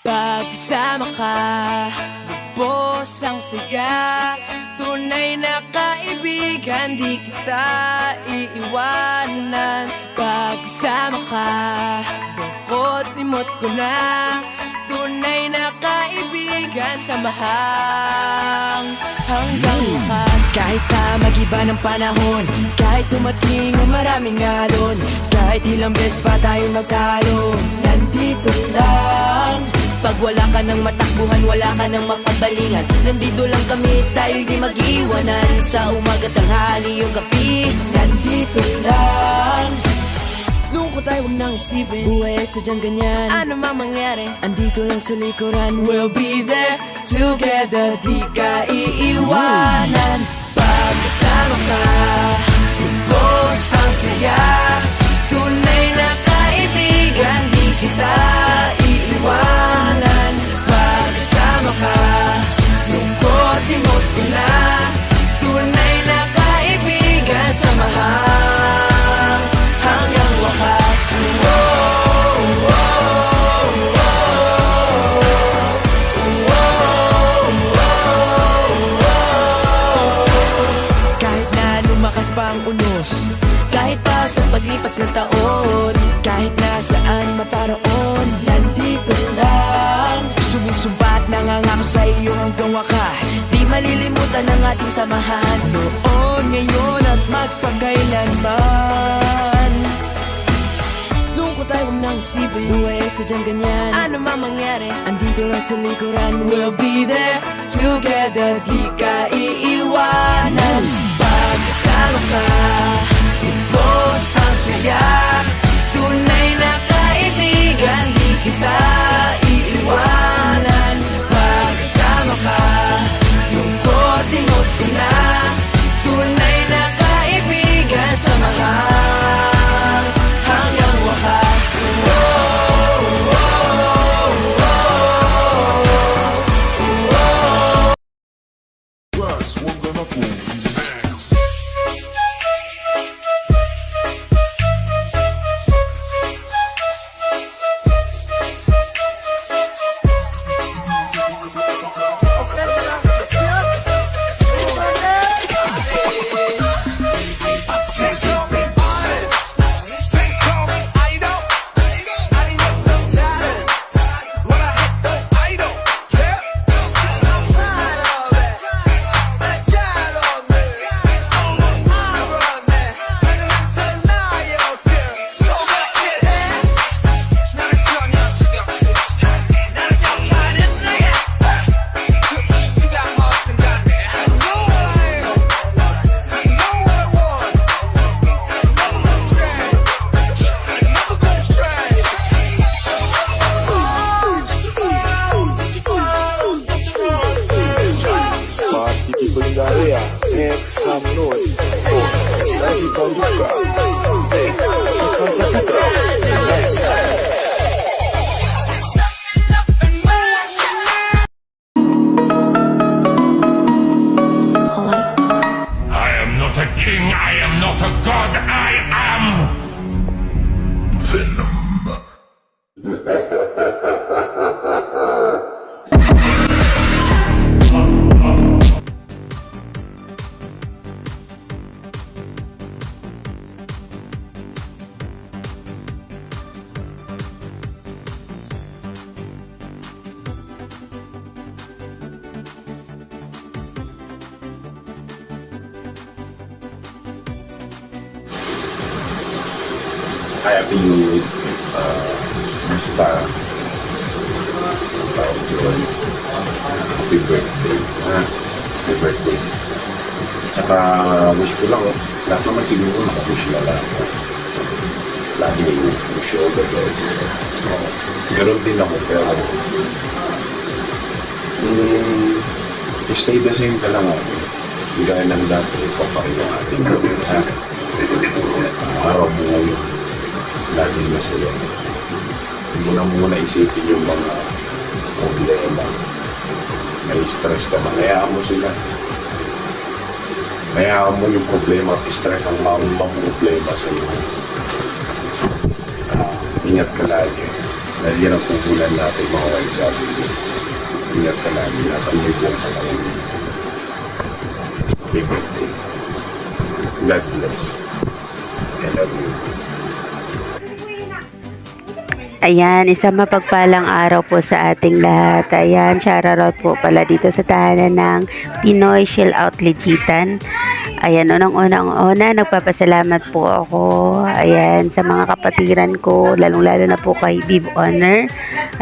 Pagkasama ka, lubos ang saya. Tunay na kaibigan, di kita iiwanan. Pagkasama ka, lungkot limot ko na. Tunay na kaibigan, samahang hanggang wakas. Kahit pa mag-iba ng panahon, kahit tumating ang maraming alon, kahit ilang beses pa tayo magtalo, nandito lang. Pag wala ka ng matakbuhan, wala ka ng mapabalingan, nandito lang kami, tayo'y di mag-iwanan. Sa umaga, tanghali, yung gabi, nandito lang. Lungkot tayo, huwag nang isipin, buhay ay sadyang ganyan. Ano mang mangyari, andito lang sa likuran. We'll be there together, di ka iiwanan. Pagkasama ka, lubos ang saya. Tunay na kaibigan, di kita iiwanan. Pagkasama ka, lungkot limot ko na. Tunay na kaibigan, samahang hanggang wakas. Kahit na lumakas pa ang unos, kahit pa sa paglipas ng taon, kahit nasaan maparoon, nandito lang. Sumusumpa at nangangako sa iyo hanggang wakas. Di malilimutan ang ating samahan, noon, ngayon at magpakailanman. Lungkot tayo, huwag nang isipin, buhay ay sadyang ganyan. Ano mang mangyari, andito lang sa likuran. We'll be there together, di ka iiwanan. Pagkasama ka, lubos ang saya. Tunay na kaibigan, di kita iiwanan. Pagkasama ka, lungkot limot ko na. Tunay na kaibigan, samahang hanggang wakas. Bulgaria, next some noise. Oh, lagi kau buka. Bukan Sapitra. I am not a king, I am not a god, I am Venom. Happy Musta tawag yun. Happy birthday. Happy birthday. Tsaka wish ko lang, lahat naman siguro nakawish na lang. Lagi wish all the best. Meron din ako, pero stay the same ka lang ako. Hindi gaya ng dati, paparin yung ating araw mo ngayon. Laging masaya. Hindi mo na muna isipin yung mga problema. May stress ka man. Hayaan mo sila. Hayaan mo yung problema at stress ang mga problema sa iyo. Ingat ka lagi. Dahil yan ang pupunan natin mga OFW. Ingat ka namin at ang may buong panahon. Happy birthday. God bless. I love you. Ayan, isang mapagpalang araw po sa ating lahat. Ayan, shoutout po pala dito sa tahanan ng Pinoy Chill Out Legitan. Ayan, unang-una, nagpapasalamat po ako. Ayan, sa mga kapatiran ko, lalong-lalo na po kay Viv Honor.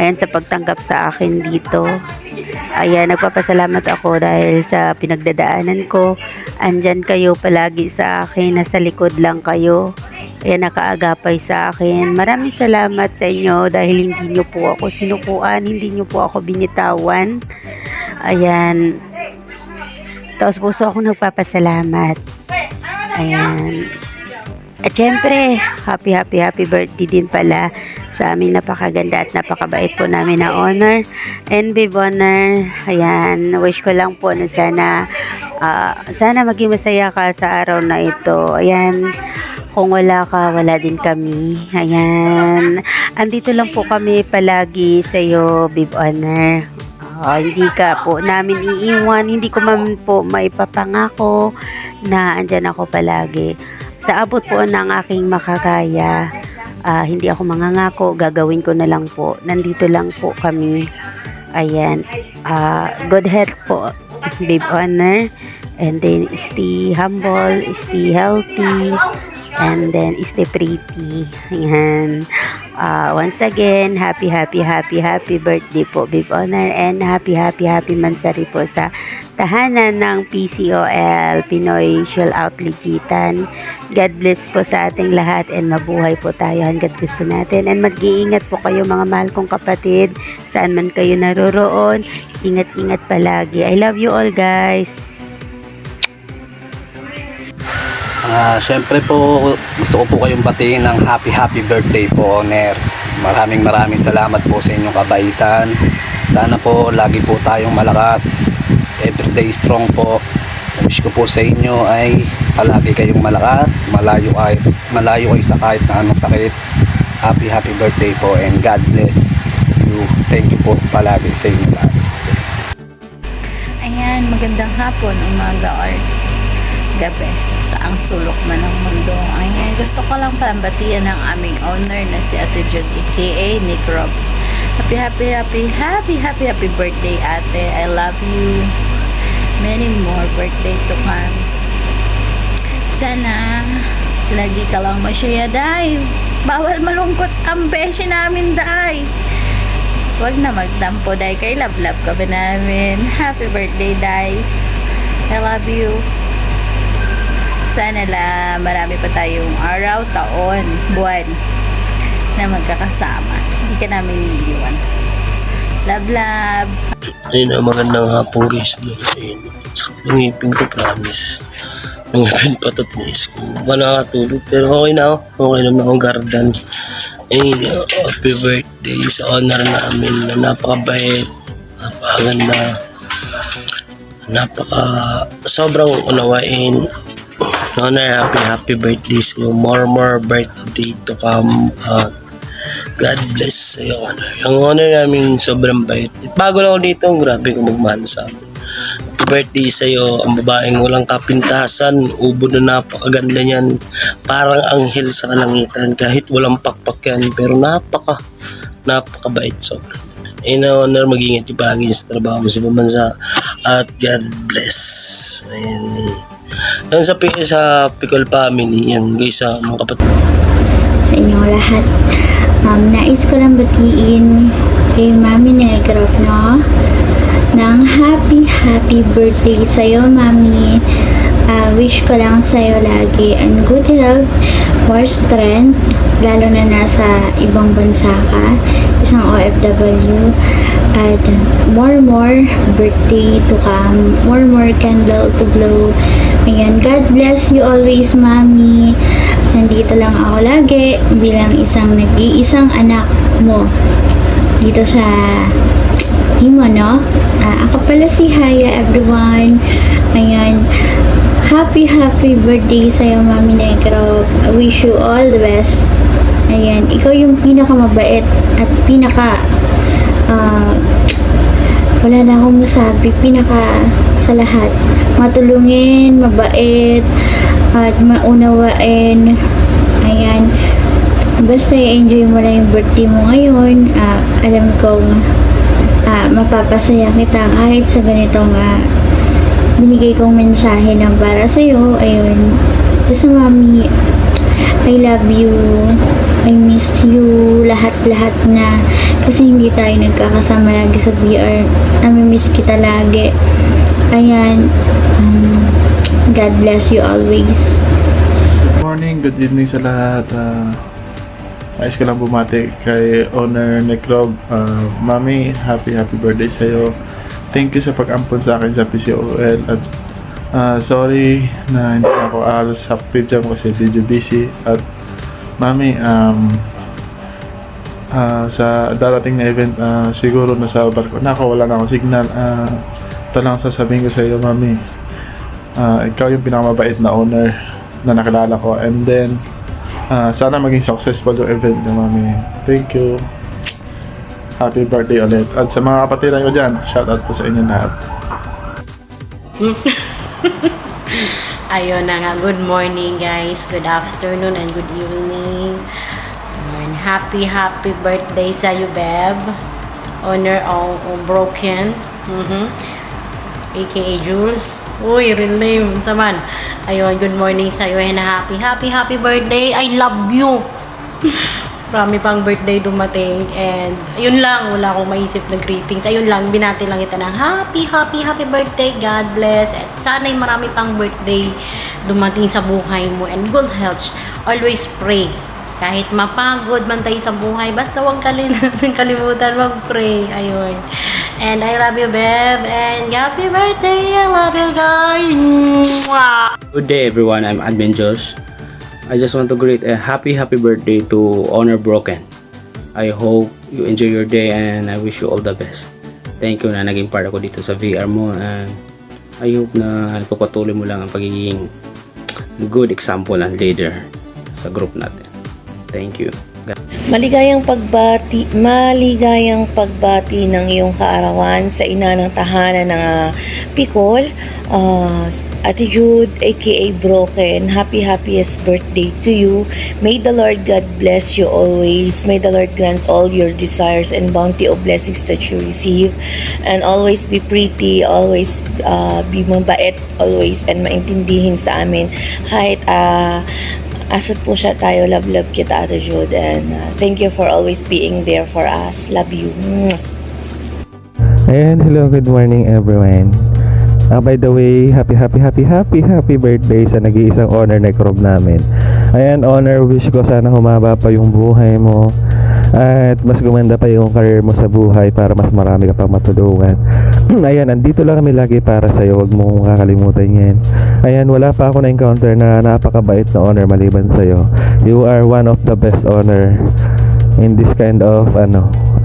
Ayan, sa pagtanggap sa akin dito. Ayan, nagpapasalamat ako dahil sa pinagdadaanan ko. Andyan kayo palagi sa akin, nasa likod lang kayo. Ayan, nakaagapay sa akin. Maraming salamat sa inyo dahil hindi nyo po ako sinukuan, hindi nyo po ako binitawan. Ayan. Taos puso ako nagpapasalamat. Ayan. At syempre, happy birthday din pala sa aming napakaganda at napakabait po namin na Honor and Babe Honor. Ayan, wish ko lang po na sana maging masaya ka sa araw na ito. Ayan, kung wala ka, wala din kami. Ayan. Andito lang po kami palagi sa iyo, Babe Honor. Hindi ka po namin iiwan. Hindi ko man po maipapangako na andyan ako palagi. Sa abot po ng aking makakaya, hindi ako mangangako. Gagawin ko na lang po. Nandito lang po kami. Ayan. Good health po, Babe Honor. And then, stay humble, stay healthy. And then, stay pretty. Ayan. Once again, happy birthday po, Babe Honor. And happy mansari po sa tahanan ng PCOL, Pinoy Chill Out Legitan. God bless po sa ating lahat and mabuhay po tayo hanggat gusto natin. And mag-iingat po kayo mga mahal kong kapatid. Saan man kayo naroroon, ingat-ingat palagi. I love you all, guys. Siyempre po, gusto ko po kayong batiin ng happy birthday po, Honor. Maraming salamat po sa inyong kabaitan. Sana po lagi po tayong malakas, everyday strong po. Wish ko po sa inyo ay palagi kayong malakas, malayo kayo sa kahit na anong sakit. Happy birthday po and God bless you. Thank you po palagi sa inyo lahat. Ayan, magandang hapon, umaga or gabi sa ang sulok man ng mundo. Ayan, gusto ko lang pambatian ng aming owner na si Ate Jude aka Nick Rob. Happy birthday, ate. I love you. Many more birthday to come. Sana lagi ka lang masaya, day. Bawal malungkot ang beshi namin, day. Huwag na magtampo, day. Kay love ka ba namin? Happy birthday, day. I love you. Sana marami pa tayong araw, taon, buwan na magkakasama. Hindi ka namin iiwan. Love. Ayun, magandang hapon guys. Ayun, sakto ng ngipin ko, promise. Nung ngipin pa ito tinis ko. Baka nakatulog, pero okay na ako. Okay naman akong garden. Ayun, happy birthday sa honor namin na napakabait, napakaganda, sobrang unawain. Honor, happy birthday sa iyo. More birthday to come. God bless sa iyo, Honor. Ang honor namin sobrang bait. Bago lang ako dito, grabe kung magmahal sa amin. Happy birthday sa iyo. Ang babaeng walang kapintasan, ubo na napakaganda niyan. Parang anghel sa kalangitan. Kahit walang pakpak yan, pero napakabait sobrang. And honor, mag-ingat yung palagi sa trabaho mo sa bansa. At God bless. Ayan. Yan sa Picol family, yan guys, sa mga kapatid. Sa inyong lahat, nais ko lang batiin kay Mami Negrop, no? Ng happy birthday sa'yo, Mami. Wish ko lang sa'yo lagi and good health, more strength, lalo na nasa ibang bansa ka, isang OFW, at more birthday to come, more candle to blow. Ayan, God bless you always, Mami. Nandito lang ako lagi bilang isang nag-iisang anak mo dito sa Imo, no? Ako pala si Haya, everyone. Ayan, happy birthday sa'yo, Mami Negro. I wish you all the best. Ayan, ikaw yung pinakamabait at wala na akong masabi, sa lahat. Matulungin, mabait, at maunawain. Ayan, basta i-enjoy mo lang yung birthday mo ngayon. Alam kong mapapasaya kita kahit sa ganitong binigay kong mensahe lang para sa'yo. Ayun, basta Mami, I love you, I miss you, lahat-lahat na, kasi hindi tayo nagkakasama lagi sa VR. Namimiss kita lagi. Ayan, God bless you always. Good morning, good evening sa lahat. Ayos ko lang bumati kay Owner Necrob. Mami, happy birthday sa'yo. Thank you sa pag-ampon sa akin sa PCOL. At sorry na hindi ako alos active dyan kasi video busy. At Mami, sa darating na event, siguro nasa barko na ako, wala na akong signal. Ito lang sasabihin ko sa iyo, Mami. Ikaw yung pinakamabait na owner na nakilala ko. And then, sana maging successful yung event niyo, Mami. Thank you. Happy birthday ulit. At sa mga kapatiran ko dyan, shoutout po sa inyo lahat. Ayun na nga, good morning guys, good afternoon and good evening. And happy birthday sa you, Beb. Honor on Broken. AKA Jules. Uy, real name. Saman. Ayun, good morning sa iyo and happy birthday. I love you. Marami pang birthday dumating and ayun lang, wala akong maisip na greetings. Ayun lang, binati lang kita ng happy birthday, God bless, at sana'y marami pang birthday dumating sa buhay mo and good health. Always pray. Kahit mapagod man tayo sa buhay, basta huwag kalimutan mag-pray. Ayun. And I love you, Beb, and happy birthday. I love you guys. Mwah! Good day everyone, I'm Admin Josh. I just want to greet a happy birthday to Honor Broken. I hope you enjoy your day and I wish you all the best. Thank you na naging part ako dito sa VR mo and I hope na pagpatuloy mo lang ang pagiging good example and leader sa group natin. Thank you. Maligayang pagbati ng iyong kaarawan sa ina ng tahanan ng Bicol, Ate Jude aka Broken. Happiest birthday to you. May the Lord God bless you always. May the Lord grant all your desires and bounty of blessings that you receive, and always be pretty, always be mabait always, and maintindihin sa amin kahit asot po siya tayo. Love kita, Ate Jude, and thank you for always being there for us. Love you. Ayan, hello, good morning everyone. By the way, happy birthday sa nag-iisang Honor Necrob namin. Ayan, Honor, wish ko sana humaba pa yung buhay mo at mas gumanda pa yung career mo sa buhay para mas marami ka pang matulungan. Ayan, andito lang kami lagi para sa'yo, wag mong kakalimutan yan. Ayan, wala pa ako na-encounter na napakabait na Honor maliban sa'yo. You are one of the best Honor in this kind of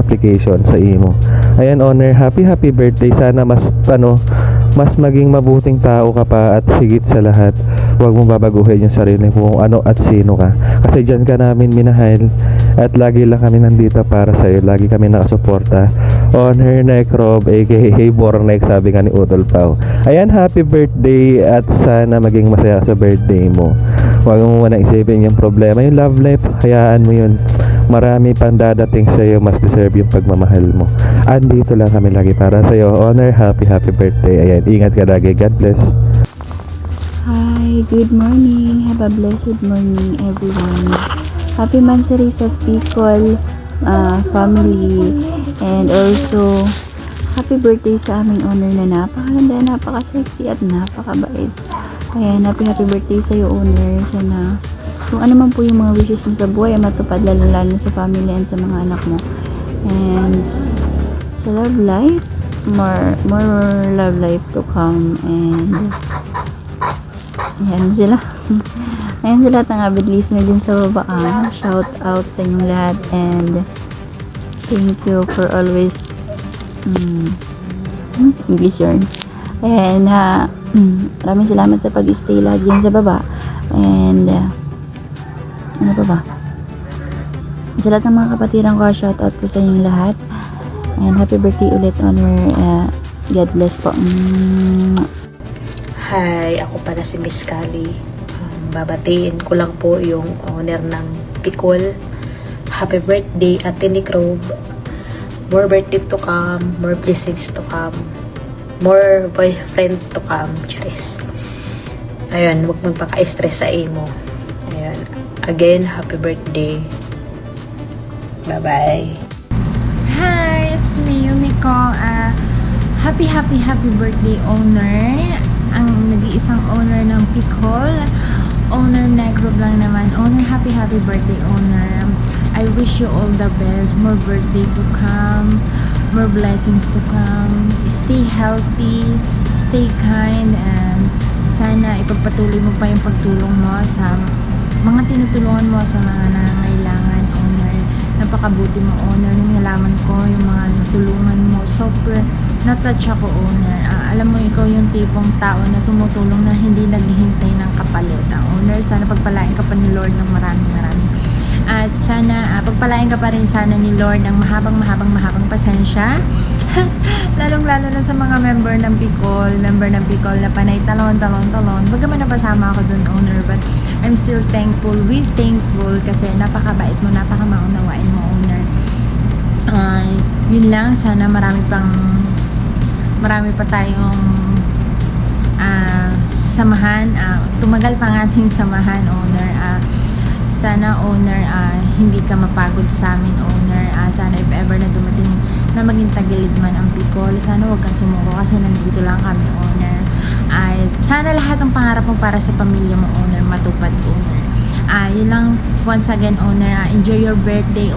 application sa imo. Ayan, Honor, happy birthday. Sana mas maging mabuting tao ka pa, at higit sa lahat, huwag mong babaguhin yung sarili mo kung ano at sino ka. Kasi dyan ka namin minahal at lagi lang kami nandito para sa'yo. Lagi kami nakasuporta. Honor Necrob aka Bornek, sabi nga ni Utol Pao. Ayan, happy birthday at sana maging masaya sa birthday mo. Huwag mo muna isipin yung problema. Yung love life, hayaan mo yun. Marami pang dadating sa'yo, mas deserve yung pagmamahal mo. Andito lang kami lagi para sa'yo. Honor, happy birthday. Ayan, ingat ka lagi. God bless. Hi, good morning. Have a blessed morning, everyone. Happy Mansari sa Bicol family, and also happy birthday sa aming Owner na napakaganda, napaka-sexy at napakabait. Ayan, happy birthday sa iyo, Owner. Sana kung ano man po yung mga wishes mo sa buhay ay matupad, lalo sa family and sa mga anak mo. And sa love life, more love life to come. And ayan sila. Ayan sa lahat ng avid listener din sa baba. Shout out sa inyong lahat, and thank you for always English yarn. And maraming salamat sa pag-stay lagi dyan sa baba. And ano pa ba? Sa lahat ng mga kapatiran ko, shoutout po sa inyong lahat. And happy birthday ulit, Honor. God bless po. Hi, ako pala si Miss Kali. Babatiin ko lang po yung owner ng Pikol. Happy birthday, Ate Nicrob. More birthday to come, more blessings to come, more boyfriend to come. Charis. Ayun, huwag magpaka-stress sa imo. Ayun. Again, happy birthday. Bye-bye. Hi, it's me, Yumiko. Happy birthday, owner. Ang nag-iisang owner ng Pikol. Owner Negro lang naman. Owner, happy birthday, owner. I wish you all the best. More birthday to come. More blessings to come. Stay healthy. Stay kind. And sana ipagpatuloy mo pa yung pagtulong mo sa mga tinutulungan mo sa mga nangangailangan, owner. Napakabuti mo, owner. Nung nalaman ko yung mga natulungan mo, super na-touch ako, owner. Alam mo, ikaw yung tipong tao na tumutulong na hindi naghihintay ng kapalit. Owner, sana pagpalain ka pa ni Lord ng maraming. At sana pagpalain ka pa rin sana ni Lord ng mahabang pasensya. Lalong-lalo na sa mga member ng Pikol na panay talon. Bagaman napasama ako dun, owner, but I'm still thankful. We're thankful kasi napakabait mo, napakamaunawain mo, owner. Yun lang, sana marami pa tayong samahan, tumagal pa ang ating samahan, owner. Sana, owner, hindi ka mapagod sa amin, owner. Sana if ever na dumating na maging tagilid man ang Pikol, sana huwag kang sumuko kasi nandito lang kami, owner. Sana lahat ng pangarap mo para sa pamilya mo, owner, matupad, owner. Yun lang, once again, owner, enjoy your birthday.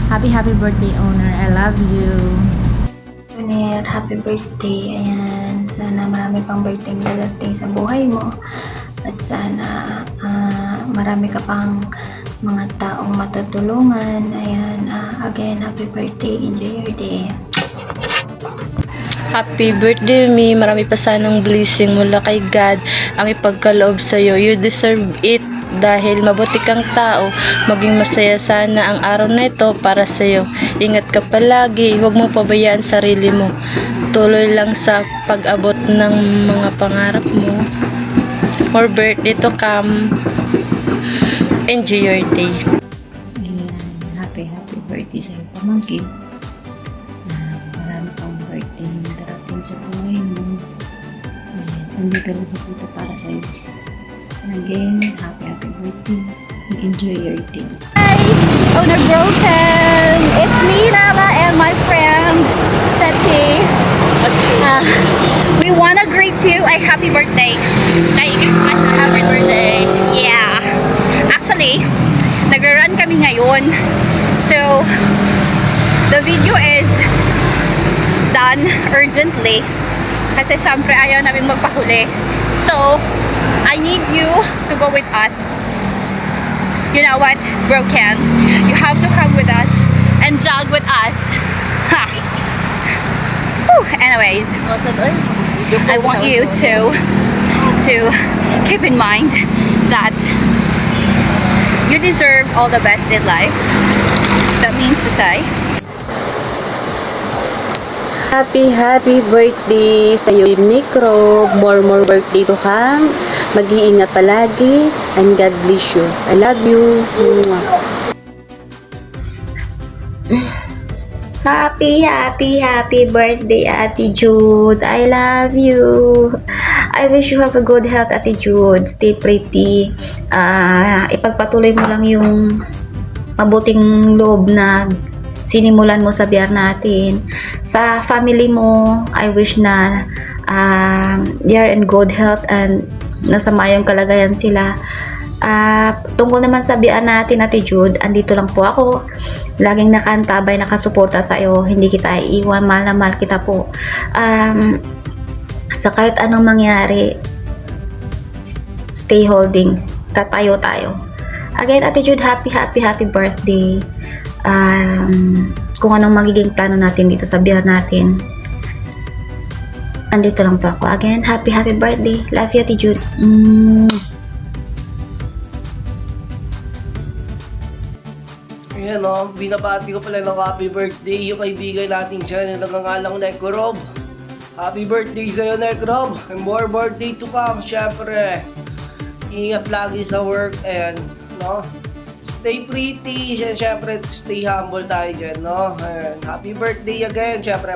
Happy birthday, owner. I love you. Owner, happy birthday. Ayan, sana marami pang birthday dadating sa buhay mo. At sana marami ka pang mga taong matutulungan. Ayan, again, happy birthday. Enjoy your day. Happy birthday, me. Marami pa sanang blessing mula kay God ang ipagkaloob sa'yo. You deserve it dahil mabuti kang tao. Maging masaya sana ang araw na ito para sa'yo. Ingat ka palagi. Huwag mo pabayaan sarili mo. Tuloy lang sa pag-abot ng mga pangarap mo. More birthday to come. Enjoy your day. Ayan, happy birthday sa'yo, pamangkin. Marami pang birthday na darating sa buhay mo. Ayan, andito lang ito para sa'yo. And again, happy birthday. Enjoy your day. Hi, Owner Broken. It's me, Lala, and my friend, Seti. We want to greet you a happy birthday. Happy birthday. Yeah. Actually, nag-run kami ngayon. So, the video is done urgently. Kasi syempre ayaw namin magpahuli. So, I need you to go with us. You know what, Broken? You have to come with us and jog with us. Ha! Whew. Anyways, I want you to keep in mind that you deserve all the best in life. That means to say, Happy birthday sa iyo, Nicro. More birthday to come. Mag-iingat palagi and God bless you. I love you. Happy birthday, Ate Jude. I love you. I wish you have a good health, Ate Jude. Stay pretty. Ipagpatuloy mo lang yung mabuting loob na sinimulan mo sa biyar natin. Sa family mo, I wish na they are in good health and nasa mayong kalagayan sila. Tungkol naman sa biyar natin, Ate Jude, andito lang po ako. Laging nakaantabay, nakasuporta sa iyo. Hindi kita iiwan, mahal na mahal kita po. Sa kahit anong mangyari, stay holding. Tatayo tayo. Again, Ate Jude, happy birthday. Kung anong magiging plano natin dito sa biyar natin, Andito lang po ako. Again, happy birthday. Love you, Ate Jude. Ayan o, binabati ko pala ng happy birthday yung kaibigan natin dyan, yung nagangalang Nekorob. Happy birthday sa'yo, Nekorob. And more birthday to come, syempre. Ingat lagi sa work and, stay pretty. Syempre, stay humble tayo dyan, And happy birthday again, syempre.